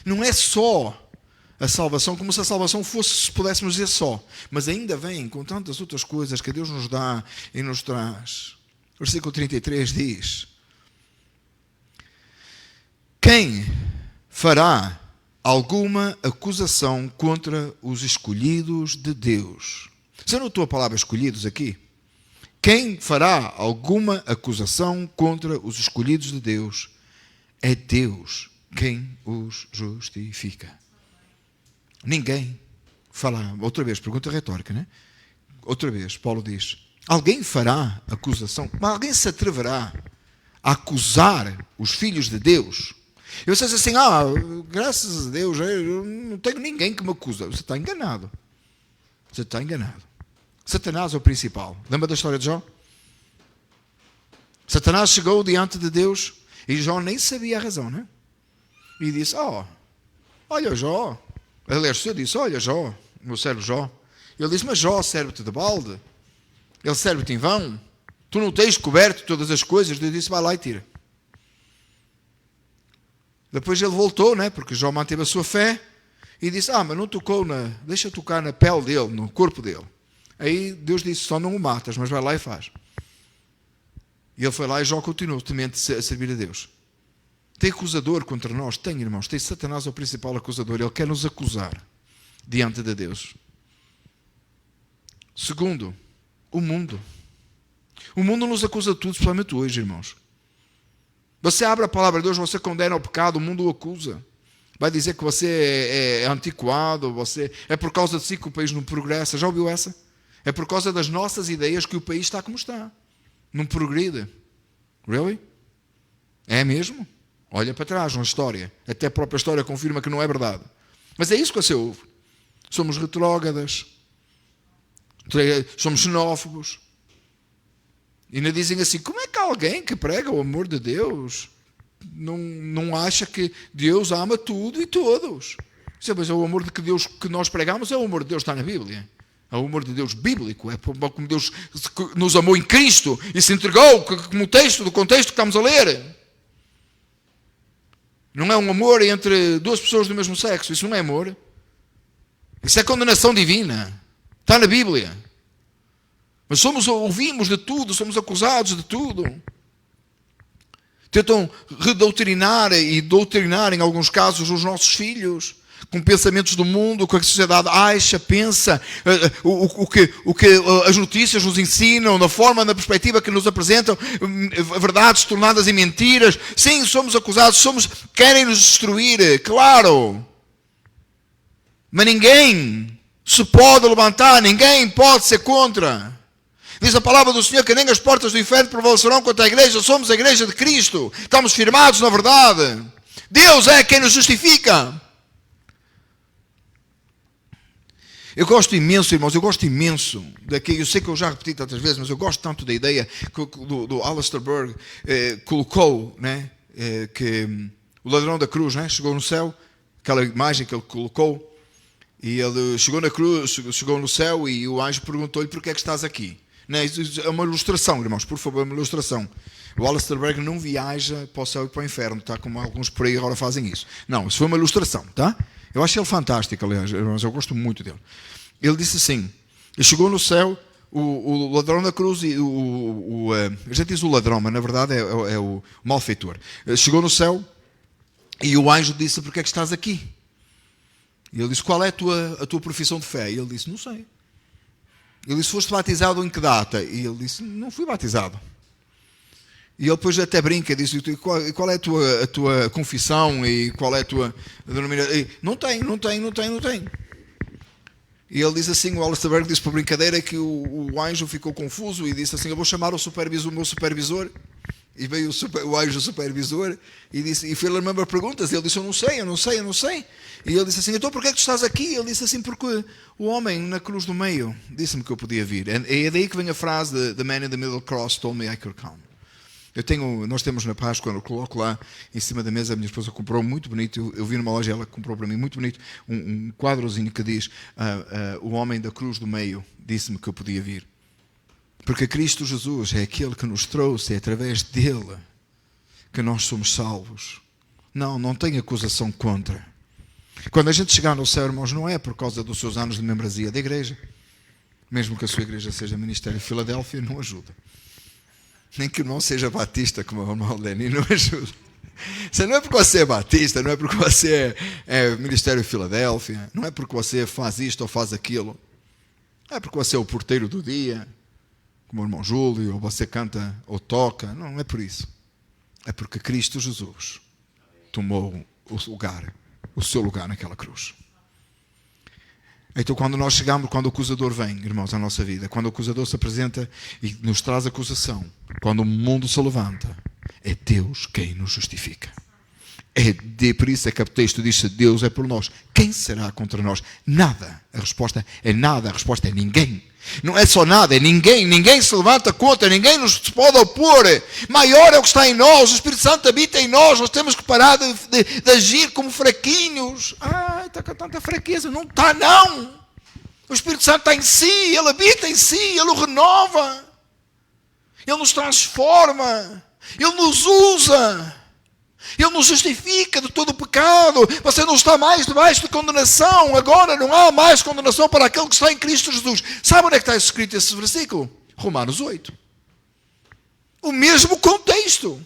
Speaker 1: Não é só a salvação, como se a salvação fosse, se pudéssemos dizer só. Mas ainda vem com tantas outras coisas que Deus nos dá e nos traz. Versículo 33 diz: quem fará alguma acusação contra os escolhidos de Deus? Você notou a palavra escolhidos aqui? Quem fará alguma acusação contra os escolhidos de Deus? É Deus quem os justifica. Ninguém fará. Outra vez, pergunta retórica, né? Outra vez, Paulo diz: alguém fará acusação? Mas alguém se atreverá a acusar os filhos de Deus? E você diz assim: graças a Deus, eu não tenho ninguém que me acusa. Você está enganado. Você está enganado. Satanás é o principal. Lembra da história de Jó? Satanás chegou diante de Deus e Jó nem sabia a razão, né? E disse: olha Jó. Aliás, o Senhor disse: olha Jó, meu servo Jó. Ele disse: mas Jó serve-te de balde. Ele serve-te em vão. Tu não tens coberto todas as coisas. Deus disse: vai lá e tira. Depois ele voltou, né? Porque Jó manteve a sua fé e disse: mas não tocou deixa tocar na pele dele, no corpo dele. Aí Deus disse: só não o matas, mas vai lá e faz. E ele foi lá e Jó continuou temente a servir a Deus. Tem acusador contra nós? Tem, irmãos. Tem Satanás, o principal acusador. Ele quer nos acusar diante de Deus. Segundo, o mundo. O mundo nos acusa de tudo, especialmente hoje, irmãos. Você abre a palavra de Deus, você condena o pecado, o mundo o acusa. Vai dizer que você é antiquado, é por causa de si que o país não progressa. Já ouviu essa? É por causa das nossas ideias que o país está como está. Não progride. Really? É mesmo? Olha para trás uma história. Até a própria história confirma que não é verdade. Mas é isso que você ouve. Somos retrógradas. Somos xenófobos. E ainda dizem assim: como é que alguém que prega o amor de Deus não acha que Deus ama tudo e todos? Mas o amor de Deus que nós pregamos é o amor de Deus que está na Bíblia. É o amor de Deus bíblico. É como Deus nos amou em Cristo e se entregou, como o texto, do contexto que estamos a ler. Não é um amor entre duas pessoas do mesmo sexo. Isso não é amor. Isso é condenação divina. Está na Bíblia. Mas ouvimos de tudo, somos acusados de tudo. Tentam redoutrinar e doutrinar, em alguns casos, os nossos filhos. com pensamentos do mundo, com a sociedade acha, pensa, o que as notícias nos ensinam, na forma, na perspectiva que nos apresentam, verdades tornadas em mentiras. Sim, somos acusados, querem nos destruir, claro. Mas ninguém se pode levantar, ninguém pode ser contra. Diz a palavra do Senhor que nem as portas do inferno prevalecerão contra a igreja. Somos a igreja de Cristo, estamos firmados na verdade. Deus é quem nos justifica. Eu gosto imenso, irmãos, daqui. Eu sei que eu já repeti tantas vezes, mas eu gosto tanto da ideia que do Alistair Berg colocou, né, que o ladrão da cruz, né, chegou no céu, aquela imagem que ele colocou, e ele chegou na cruz, chegou no céu, e o anjo perguntou-lhe: por que é que estás aqui? Né, é uma ilustração, irmãos, por favor, é uma ilustração. O Alistair Berg não viaja para o céu e para o inferno, tá? Como alguns por aí agora fazem isso. Não, isso foi uma ilustração, tá? Eu acho ele fantástico, aliás, irmãos, eu gosto muito dele. Ele disse assim: ele chegou no céu, o ladrão da cruz, a gente diz o ladrão, mas na verdade é o malfeitor. Ele chegou no céu e o anjo disse: por que é que estás aqui? E ele disse: qual é a tua profissão de fé? E ele disse: não sei. Ele disse: foste batizado em que data? E ele disse: não fui batizado. E ele depois até brinca, disse: qual é a tua confissão e qual é a tua denominação? Não tem. E ele diz assim, o Alistair Berg disse por brincadeira que o anjo ficou confuso e disse assim: eu vou chamar o meu supervisor. E veio o anjo supervisor e fez-lhe a mesma pergunta. Ele disse: eu não sei. E ele disse assim: então porquê é que tu estás aqui? Ele disse assim: porque o homem na cruz do meio disse-me que eu podia vir. É daí que vem a frase: the man in the middle cross told me I could come. Nós temos na Páscoa, eu coloco lá em cima da mesa, a minha esposa comprou muito bonito, eu vi numa loja, ela comprou para mim muito bonito, um quadrozinho que diz: o homem da cruz do meio disse-me que eu podia vir. Porque Cristo Jesus é aquele que nos trouxe, é através dele que nós somos salvos. Não tem acusação contra. Quando a gente chegar no céu, irmãos, não é por causa dos seus anos de membresia da igreja, mesmo que a sua igreja seja Ministério Filadélfia, não ajuda. Nem que o irmão seja batista, como o irmão Lenin, não ajuda. Não é porque você é batista, não é porque você é Ministério Filadélfia, não é porque você faz isto ou faz aquilo, não é porque você é o porteiro do dia, como o irmão Júlio, ou você canta ou toca, não é por isso. É porque Cristo Jesus tomou o seu lugar naquela cruz. Então quando nós chegamos, quando o acusador vem, irmãos, à nossa vida, quando o acusador se apresenta e nos traz acusação, quando o mundo se levanta, é Deus quem nos justifica. Por isso é que o texto diz: se Deus é por nós, quem será contra nós? Nada. A resposta é nada, a resposta é ninguém. Não é só nada, é ninguém se levanta contra, ninguém nos pode opor. Maior é o que está em nós, o Espírito Santo habita em nós temos que parar de agir como fraquinhos. Está com tanta fraqueza. Não está, não. O Espírito Santo está em si, ele habita em si, ele o renova, ele nos transforma, ele nos usa. Ele nos justifica de todo o pecado. Você não está mais debaixo de condenação. Agora não há mais condenação para aquele que está em Cristo Jesus. Sabe onde é que está escrito esse versículo? Romanos 8. O mesmo contexto.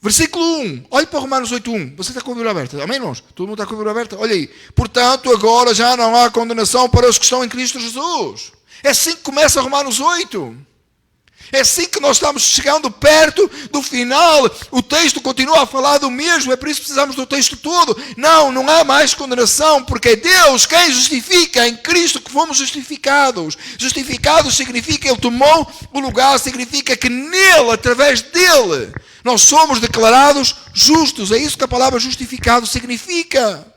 Speaker 1: Versículo 1. Olhe para Romanos 8:1. Você está com a Bíblia aberta? Amém, irmãos? Todo mundo está com a Bíblia aberta? Olha aí. Portanto, agora já não há condenação para os que estão em Cristo Jesus. É assim que começa Romanos 8. É assim que nós estamos chegando perto do final. O texto continua a falar do mesmo. É por isso que precisamos do texto todo. Não há mais condenação, porque é Deus quem justifica. É em Cristo que fomos justificados. Justificados significa Ele tomou o lugar, significa que nele, através dele, nós somos declarados justos. É isso que a palavra justificado significa.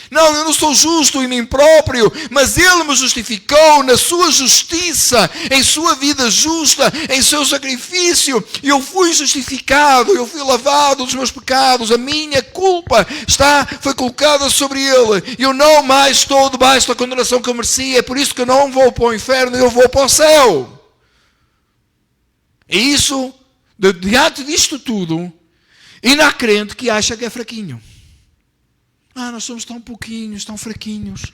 Speaker 1: Não, eu não sou justo e nem próprio, mas Ele me justificou na sua justiça, em sua vida justa, em seu sacrifício. Eu fui justificado, eu fui lavado dos meus pecados, a minha culpa foi colocada sobre Ele. Eu não mais estou debaixo da condenação que eu merecia, é por isso que eu não vou para o inferno, eu vou para o céu. E isso, diante disto tudo, e na crente que acha que é fraquinho. Nós somos tão pouquinhos, tão fraquinhos.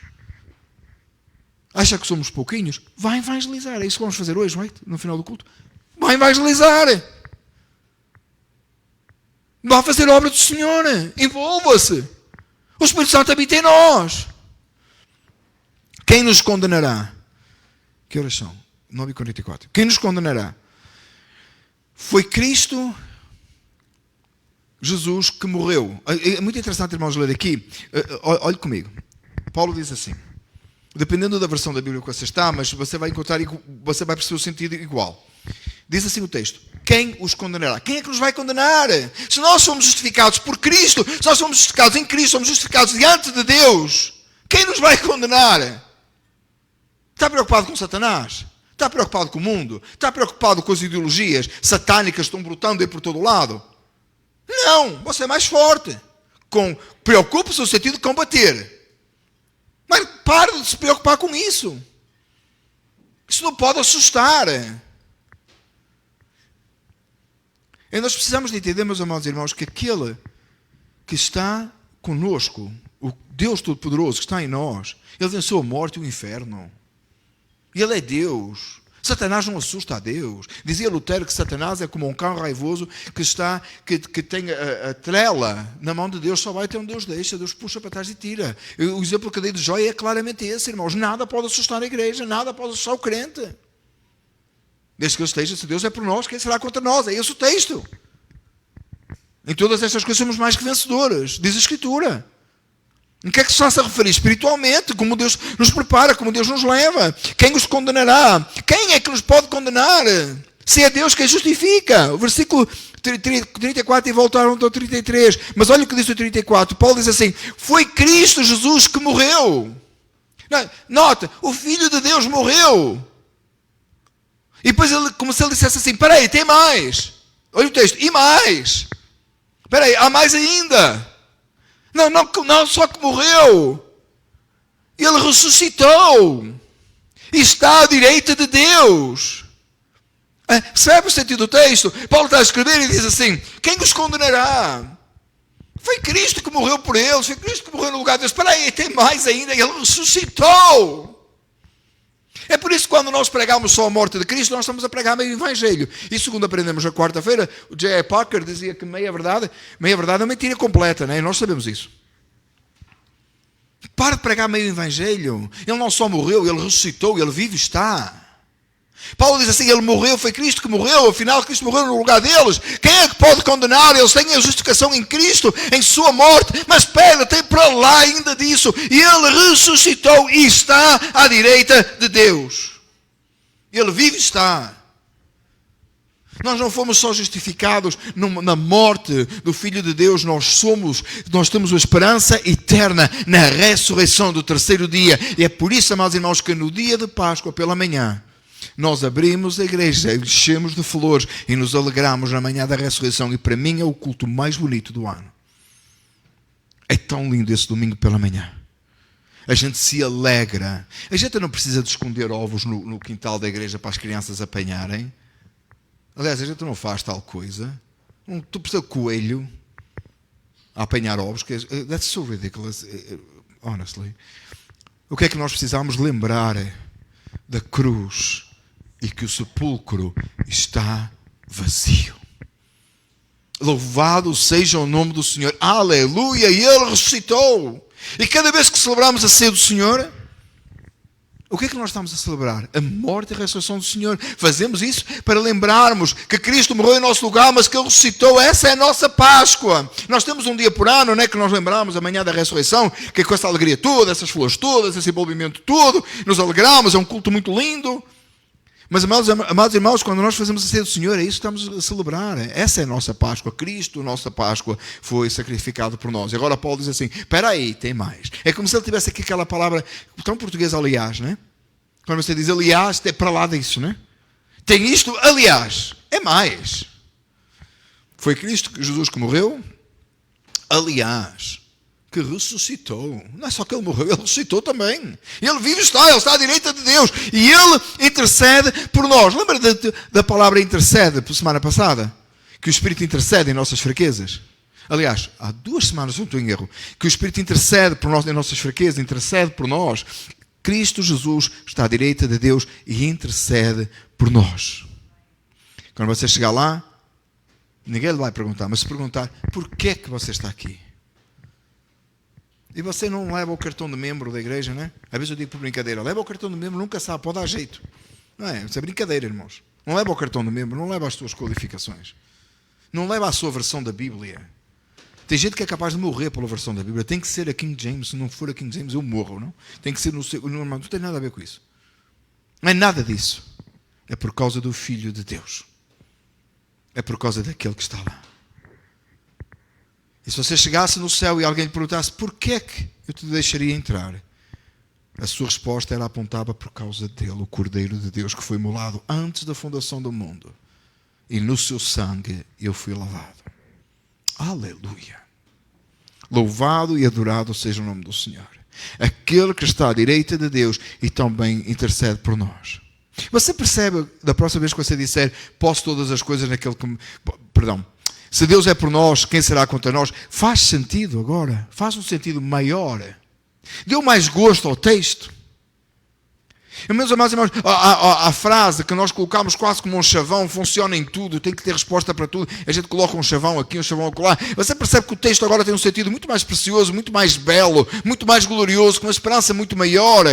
Speaker 1: Acha que somos pouquinhos? Vai evangelizar. É isso que vamos fazer hoje, right? No final do culto. Vai evangelizar. Vai fazer a obra do Senhor. Envolva-se. O Espírito Santo habita em nós. Quem nos condenará? Que horas são? 9h44. Quem nos condenará? Foi Cristo Jesus que morreu. É muito interessante, irmãos, ler aqui. Olhe comigo. Paulo diz assim, dependendo da versão da Bíblia que você está, mas você vai encontrar, você vai perceber o sentido igual. Diz assim o texto: quem os condenará? Quem é que nos vai condenar? Se nós somos justificados por Cristo, se nós somos justificados em Cristo, somos justificados diante de Deus, quem nos vai condenar? Está preocupado com Satanás? Está preocupado com o mundo? Está preocupado com as ideologias satânicas que estão brotando aí por todo lado? Não, você é mais forte. Preocupe-se no sentido de combater. Mas pare de se preocupar com isso. Isso não pode assustar. E nós precisamos de entender, meus amados irmãos, que aquele que está conosco, o Deus Todo-Poderoso que está em nós, Ele venceu a morte e o inferno. Ele é Deus. Satanás não assusta a Deus. Dizia Lutero que Satanás é como um cão raivoso que tem a trela na mão de Deus, só vai até onde Deus deixa, Deus puxa para trás e tira. O exemplo que eu dei de Jó é claramente esse, irmãos. Nada pode assustar a igreja, nada pode assustar o crente. Desde que ele esteja, se Deus é por nós, quem será contra nós? É esse o texto. Em todas estas coisas somos mais que vencedores, diz a Escritura. Em que é que se está a referir? Espiritualmente, como Deus nos prepara, como Deus nos leva. Quem os condenará? Quem é que nos pode condenar? Se é Deus quem justifica. O versículo 34 e voltaram ao 33. Mas olha o que diz o 34. Paulo diz assim: foi Cristo Jesus que morreu. Nota, o Filho de Deus morreu. E depois, como se ele dissesse assim: espera aí, tem mais. Olha o texto, e mais. Espera aí, há mais ainda. Não só que morreu, ele ressuscitou e está à direita de Deus. Percebe o sentido do texto? Paulo está a escrever e diz assim: quem os condenará? Foi Cristo que morreu por eles, foi Cristo que morreu no lugar deles. Espera aí, tem mais ainda, ele ressuscitou. É por isso que quando nós pregamos só a morte de Cristo, nós estamos a pregar meio evangelho. E segundo aprendemos na quarta-feira, o J.I. Packer dizia que meia verdade é mentira completa, né? E nós sabemos isso. Para de pregar meio evangelho. Ele não só morreu, ele ressuscitou, ele vive e está. Paulo diz assim: ele morreu, foi Cristo que morreu, afinal Cristo morreu no lugar deles. Quem é que pode condenar? Eles têm a justificação em Cristo, em sua morte. Mas espera, tem para lá ainda disso. E ele ressuscitou e está à direita de Deus. Ele vive e está. Nós não fomos só justificados na morte do Filho de Deus, nós temos a esperança eterna na ressurreição do terceiro dia. E é por isso, amados irmãos, que no dia de Páscoa, pela manhã, nós abrimos a igreja, enchemos de flores e nos alegramos na manhã da ressurreição. E para mim é o culto mais bonito do ano. É tão lindo esse domingo pela manhã. A gente se alegra. A gente não precisa de esconder ovos no quintal da igreja para as crianças apanharem. Aliás, a gente não faz tal coisa. Tu precisa de coelho a apanhar ovos. That's so ridiculous, honestly. O que é que nós precisamos lembrar da cruz e que o sepulcro está vazio. Louvado seja o nome do Senhor. Aleluia! E Ele ressuscitou. E cada vez que celebramos a ceia do Senhor, o que é que nós estamos a celebrar? A morte e a ressurreição do Senhor. Fazemos isso para lembrarmos que Cristo morreu em nosso lugar, mas que Ele ressuscitou. Essa é a nossa Páscoa. Nós temos um dia por ano, não é, que nós lembramos a manhã da ressurreição, que é com essa alegria toda, essas flores todas, esse envolvimento todo, nos alegramos, é um culto muito lindo. Mas, amados irmãos, quando nós fazemos a ceia do Senhor, é isso que estamos a celebrar. Essa é a nossa Páscoa. Cristo, nossa Páscoa, foi sacrificado por nós. E agora Paulo diz assim: espera aí, tem mais. É como se ele tivesse aqui aquela palavra tão portuguesa, aliás, né? Quando você diz aliás, é para lá disso, né? Tem isto, aliás, é mais. Foi Cristo Jesus que morreu, aliás, que ressuscitou. Não é só que Ele morreu, Ele ressuscitou também. Ele vive está, Ele está à direita de Deus. E Ele intercede por nós. Lembra da palavra intercede, por semana passada? Que o Espírito intercede em nossas fraquezas. Aliás, há 2 semanas, não estou em erro, que o Espírito intercede por nós em nossas fraquezas, intercede por nós. Cristo Jesus está à direita de Deus e intercede por nós. Quando você chegar lá, ninguém lhe vai perguntar, mas se perguntar: por que é que você está aqui? E você não leva o cartão de membro da igreja, não é? Às vezes eu digo por brincadeira, leva o cartão de membro, nunca sabe, pode dar jeito. Não é? Isso é brincadeira, irmãos. Não leva o cartão de membro, não leva as suas qualificações. Não leva a sua versão da Bíblia. Tem gente que é capaz de morrer pela versão da Bíblia. Tem que ser a King James. Se não for a King James, eu morro, não? Tem que ser no seu... Não tem nada a ver com isso. Não é nada disso. É por causa do Filho de Deus. É por causa daquele que está lá. E se você chegasse no céu e alguém lhe perguntasse porquê é que eu te deixaria entrar, a sua resposta era apontada por causa dele, o Cordeiro de Deus que foi imolado antes da fundação do mundo. E no seu sangue eu fui lavado. Aleluia. Louvado e adorado seja o nome do Senhor. Aquele que está à direita de Deus e também intercede por nós. Você percebe, da próxima vez que você disser, posso todas as coisas naquele que... Perdão. Se Deus é por nós, quem será contra nós? Faz sentido agora. Faz um sentido maior. Deu mais gosto ao texto. E, meus amados irmãos, a frase que nós colocamos quase como um chavão, funciona em tudo, tem que ter resposta para tudo. A gente coloca um chavão aqui, um chavão acolá. Você percebe que o texto agora tem um sentido muito mais precioso, muito mais belo, muito mais glorioso, com uma esperança muito maior.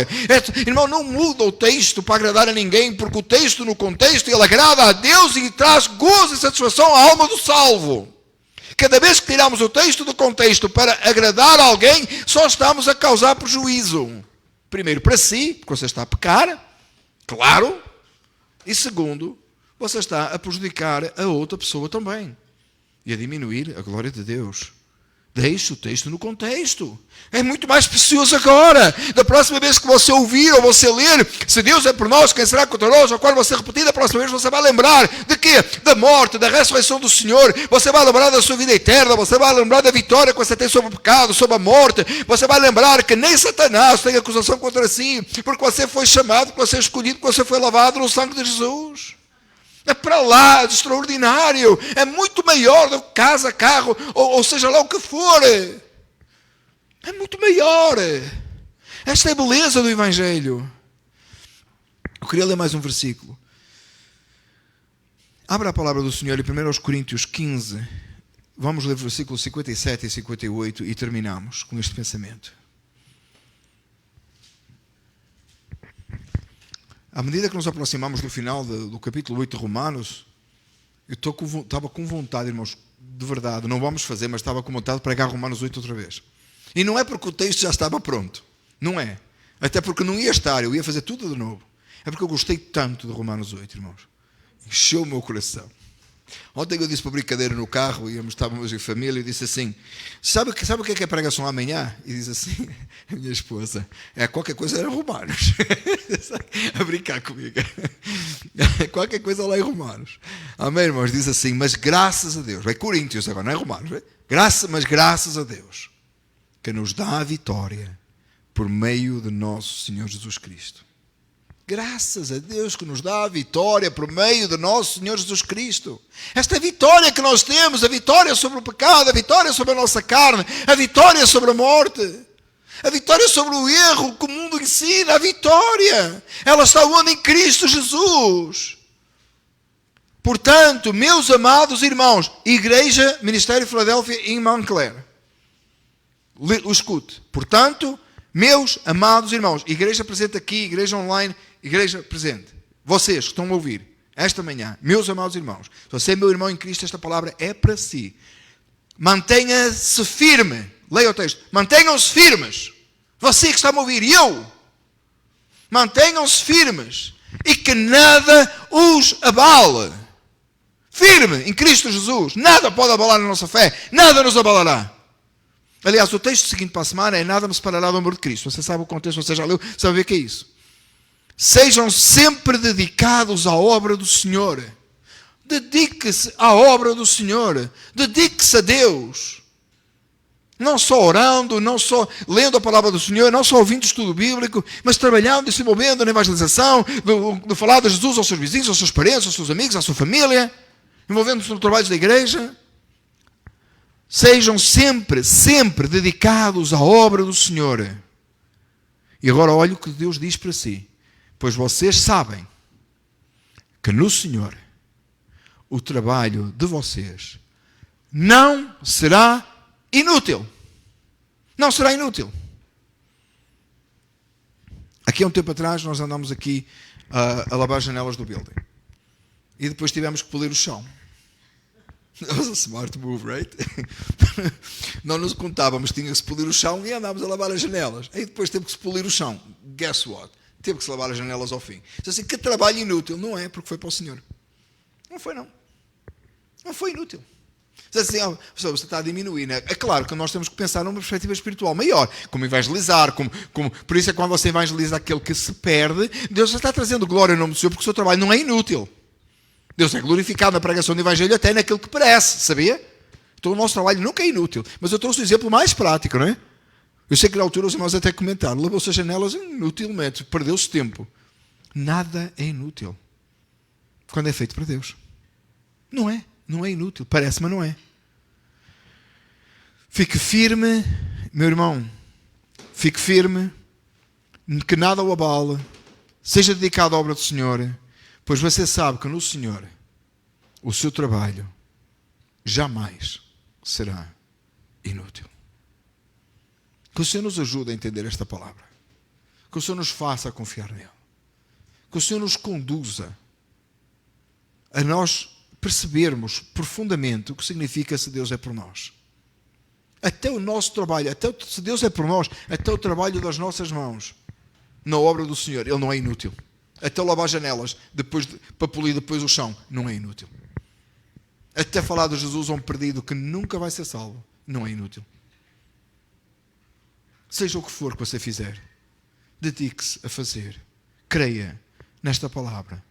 Speaker 1: Irmão, não muda o texto para agradar a ninguém, porque o texto no contexto, ele agrada a Deus e traz gozo e satisfação à alma do salvo. Cada vez que tiramos o texto do contexto para agradar a alguém, só estamos a causar prejuízo. Primeiro, para si, porque você está a pecar, claro. E segundo, você está a prejudicar a outra pessoa também. E a diminuir a glória de Deus. Deixe o texto no contexto. É muito mais precioso agora. Da próxima vez que você ouvir ou você ler, se Deus é por nós, quem será contra nós? Ou quando você repetir da próxima vez, você vai lembrar de quê? Da morte, da ressurreição do Senhor. Você vai lembrar da sua vida eterna. Você vai lembrar da vitória que você tem sobre o pecado, sobre a morte. Você vai lembrar que nem Satanás tem acusação contra si, porque você foi chamado, porque você é escolhido, porque você foi lavado no sangue de Jesus. É para lá, de extraordinário. É muito maior do que casa, carro, ou seja lá o que for. É muito maior. Esta é a beleza do Evangelho. Eu queria ler mais um versículo. Abra a palavra do Senhor em 1 Coríntios 15. Vamos ler versículos 57 e 58 e terminamos com este pensamento. À medida que nos aproximamos do final do capítulo 8 de Romanos, eu estava com vontade, irmãos, de verdade, não vamos fazer, mas estava com vontade de pregar Romanos 8 outra vez. E não é porque o texto já estava pronto, não é. Até porque não ia estar, eu ia fazer tudo de novo. É porque eu gostei tanto de Romanos 8, irmãos. Encheu o meu coração. Ontem eu disse para brincadeira no carro, estávamos em família, e disse assim, sabe o que é pregação amanhã? E diz assim, a minha esposa, qualquer coisa era Romanos. A brincar comigo. Qualquer coisa lá em Romanos. Amém, irmãos? Diz assim, mas graças a Deus, vai Coríntios agora, não é Romanos, mas graças a Deus, que nos dá a vitória por meio de nosso Senhor Jesus Cristo. Graças a Deus que nos dá a vitória por meio de nosso Senhor Jesus Cristo. Esta vitória que nós temos, a vitória sobre o pecado, a vitória sobre a nossa carne, a vitória sobre a morte, a vitória sobre o erro que o mundo ensina, a vitória. Ela está onde? Em Cristo Jesus. Portanto, meus amados irmãos, Igreja, Ministério Filadélfia em Montclair, o escute. Portanto, meus amados irmãos, igreja presente aqui, igreja online, igreja presente, vocês que estão a ouvir esta manhã, meus amados irmãos, se você é meu irmão em Cristo, esta palavra é para si. Mantenha-se firme. Leia o texto. Mantenham-se firmes. Você que está a ouvir, e eu. Mantenham-se firmes. E que nada os abale. Firme em Cristo Jesus. Nada pode abalar a nossa fé. Nada nos abalará. Aliás, o texto seguinte para a semana é nada me separará do amor de Cristo. Você sabe o contexto, você já leu, sabe o que é isso. Sejam sempre dedicados à obra do Senhor. Dedique-se à obra do Senhor. Dedique-se a Deus. Não só orando, não só lendo a palavra do Senhor, não só ouvindo estudo bíblico, mas trabalhando e se movendo na evangelização, de falar de Jesus aos seus vizinhos, aos seus parentes, aos seus amigos, à sua família, envolvendo-se no trabalho da igreja. Sejam sempre, sempre dedicados à obra do Senhor. E agora olha o que Deus diz para si. Pois vocês sabem que no Senhor o trabalho de vocês não será inútil. Não será inútil. Aqui há um tempo atrás nós andámos aqui a lavar as janelas do building. E depois tivemos que polir o chão. That was a smart move, right? Não nos contávamos, tinha que se polir o chão e andámos a lavar as janelas. Aí depois teve que se polir o chão. Guess what? Teve que se lavar as janelas ao fim. Então, assim, que trabalho inútil. Não é, porque foi para o Senhor. Não foi, não. Não foi inútil. Assim, você está a diminuir, né? É claro que nós temos que pensar numa perspectiva espiritual maior, como evangelizar, por isso é que quando você evangeliza aquele que se perde, Deus está trazendo glória em nome do Senhor, porque o seu trabalho não é inútil. Deus é glorificado na pregação do evangelho até naquele que parece, sabia? Então o nosso trabalho nunca é inútil. Mas eu trouxe o exemplo mais prático, não é? Eu sei que na altura os irmãos até comentaram, lavou-se as janelas inutilmente, perdeu-se tempo. Nada é inútil quando é feito para Deus. Não é inútil, parece, mas não é. Fique firme, meu irmão, fique firme, que nada o abale, seja dedicado à obra do Senhor, pois você sabe que no Senhor o seu trabalho jamais será inútil. Que o Senhor nos ajude a entender esta palavra, que o Senhor nos faça confiar nele, que o Senhor nos conduza a nós percebermos profundamente o que significa se Deus é por nós. Até o nosso trabalho, se Deus é por nós, até o trabalho das nossas mãos na obra do Senhor, ele não é inútil. Até lavar janelas, para polir depois o chão, não é inútil. Até falar de Jesus a um perdido que nunca vai ser salvo, não é inútil. Seja o que for que você fizer, dedique-se a fazer. Creia nesta palavra.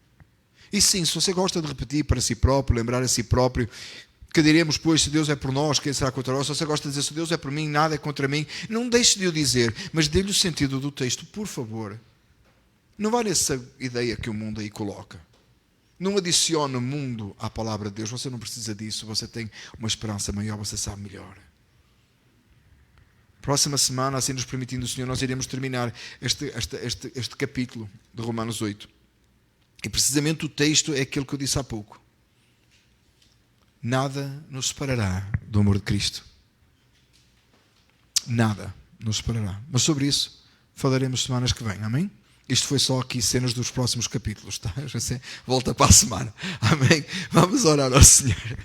Speaker 1: E sim, se você gosta de repetir para si próprio, lembrar a si próprio, que diremos, pois, se Deus é por nós, quem será contra nós? Se você gosta de dizer, se Deus é por mim, nada é contra mim, não deixe de o dizer, mas dê-lhe o sentido do texto, por favor. Não vá nessa ideia que o mundo aí coloca. Não adicione o mundo à palavra de Deus. Você não precisa disso. Você tem uma esperança maior. Você sabe melhor. Próxima semana, assim nos permitindo o Senhor, nós iremos terminar este capítulo de Romanos 8. E precisamente o texto é aquele que eu disse há pouco. Nada nos separará do amor de Cristo. Nada nos separará. Mas sobre isso falaremos semanas que vêm. Amém? Isto foi só aqui cenas dos próximos capítulos, tá? Volta para a semana. Amém? Vamos orar ao Senhor.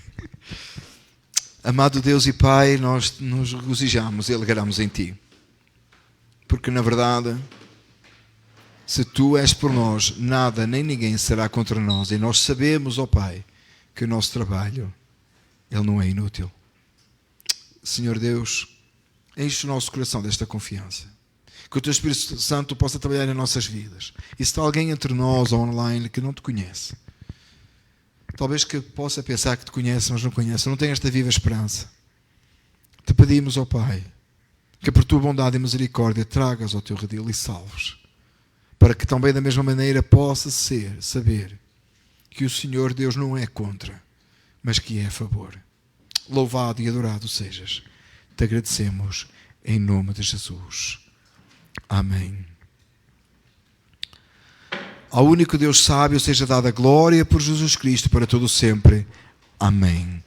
Speaker 1: Amado Deus e Pai, nós nos regozijamos e alegramos em Ti. Porque, na verdade, se Tu és por nós, nada nem ninguém será contra nós. E nós sabemos, ó Pai, que o nosso trabalho, ele não é inútil. Senhor Deus, enche o nosso coração desta confiança. Que o Teu Espírito Santo possa trabalhar em nossas vidas. E se está alguém entre nós ou online que não Te conhece, talvez que possa pensar que Te conhece, mas não conhece, não tem esta viva esperança. Te pedimos, ó Pai, que por Tua bondade e misericórdia tragas ao Teu redil e salves, para que também da mesma maneira possa saber que o Senhor Deus não é contra, mas que é a favor. Louvado e adorado sejas. Te agradecemos em nome de Jesus. Amém. Ao único Deus sábio seja dada glória por Jesus Cristo para todo sempre. Amém.